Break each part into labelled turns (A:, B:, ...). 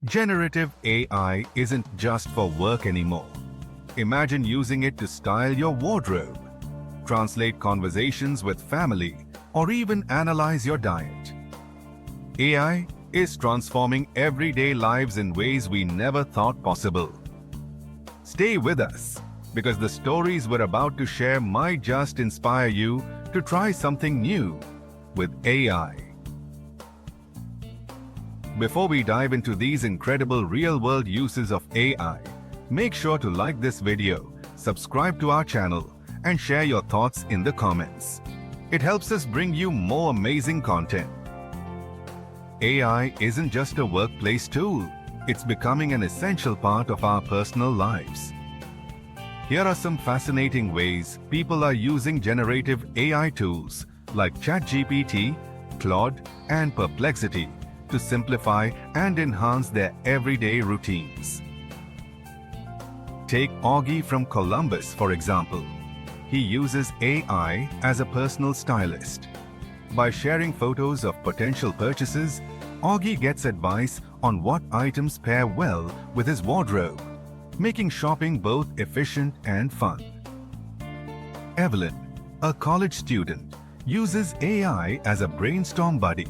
A: Generative AI isn't just for work anymore. Imagine using it to style your wardrobe, translate conversations with family, or even analyze your diet. AI is transforming everyday lives in ways we never thought possible. Stay with us, because the stories we're about to share might just inspire you to try something new with AI. Before we dive into these incredible real-world uses of AI, make sure to like this video, subscribe to our channel, and share your thoughts in the comments. It helps us bring you more amazing content. AI isn't just a workplace tool, it's becoming an essential part of our personal lives. Here are some fascinating ways people are using generative AI tools like ChatGPT, Claude, and Perplexity to simplify and enhance their everyday routines. Take Augie from Columbus, for example. He uses AI as a personal stylist. By sharing photos of potential purchases, Augie gets advice on what items pair well with his wardrobe, making shopping both efficient and fun. Evelyn, a college student, uses AI as a brainstorm buddy.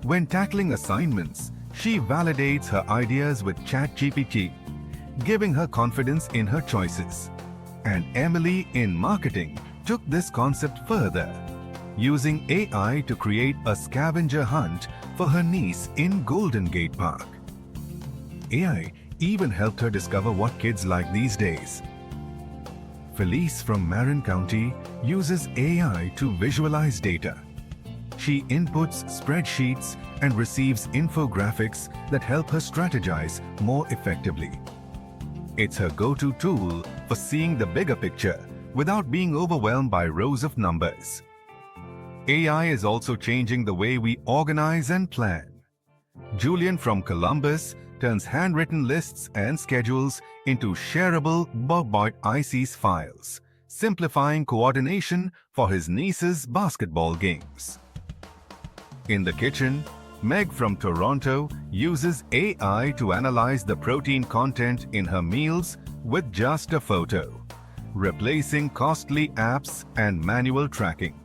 A: When tackling assignments, she validates her ideas with ChatGPT, giving her confidence in her choices. And Emily in marketing took this concept further, using AI to create a scavenger hunt for her niece in Golden Gate Park. AI even helped her discover what kids like these days. Felice from Marin County uses AI to visualize data. She inputs spreadsheets and receives infographics that help her strategize more effectively. It's her go-to tool for seeing the bigger picture without being overwhelmed by rows of numbers. AI is also changing the way we organize and plan. Julian from Columbus turns handwritten lists and schedules into shareable ICs files, simplifying coordination for his niece's basketball games. In the kitchen, Meg from Toronto uses AI to analyze the protein content in her meals with just a photo, replacing costly apps and manual tracking.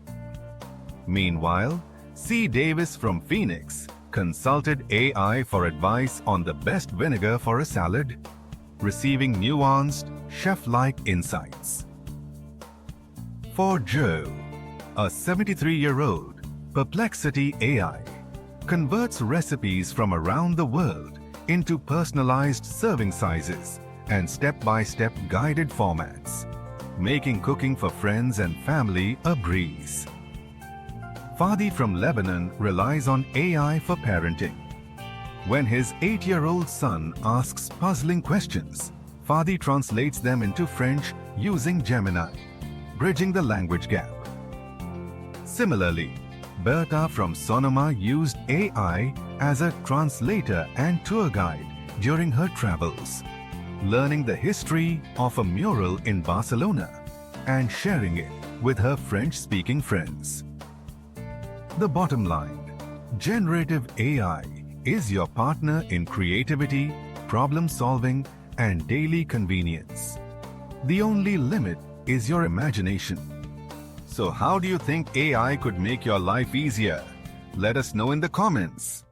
A: Meanwhile, C. Davis from Phoenix consulted AI for advice on the best vinegar for a salad, receiving nuanced, chef-like insights. For Joe, a 73-year-old, Perplexity AI converts recipes from around the world into personalized serving sizes and step-by-step guided formats, making cooking for friends and family a breeze. Fadi from Lebanon relies on AI for parenting. When his 8-year-old son asks puzzling questions, Fadi translates them into French using Gemini, bridging the language gap. Similarly, Berta from Sonoma used AI as a translator and tour guide during her travels, learning the history of a mural in Barcelona and sharing it with her French-speaking friends. The bottom line, generative AI is your partner in creativity, problem-solving, and daily convenience. The only limit is your imagination. So how do you think AI could make your life easier? Let us know in the comments.